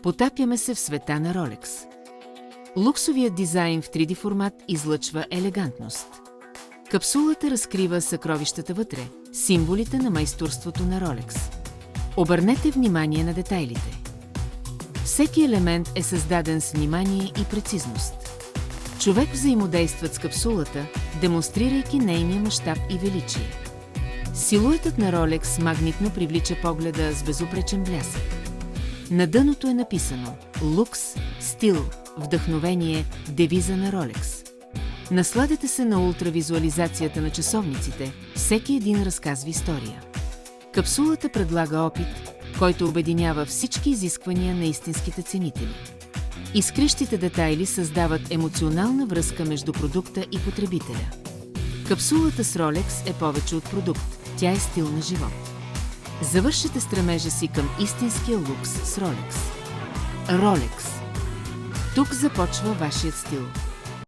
Потапяме се в света на Ролекс. Луксовият дизайн в 3D формат излъчва елегантност. Капсулата разкрива съкровищата вътре, символите на майсторството на Ролекс. Обърнете внимание на детайлите. Всеки елемент е създаден с внимание и прецизност. Човек взаимодейства с капсулата, демонстрирайки нейния мащаб и величие. Силуетът на Ролекс магнитно привлича погледа с безупречен блясък. На дъното е написано «Лукс, стил, вдъхновение, девиза на Ролекс». Насладете се на ултравизуализацията на часовниците, всеки един разказва история. Капсулата предлага опит, който обединява всички изисквания на истинските ценители. Искрещите детайли създават емоционална връзка между продукта и потребителя. Капсулата с Ролекс е повече от продукт, тя е стил на живот. Завършете стремежа си към истинския лукс с Ролекс. Ролекс. Тук започва вашият стил.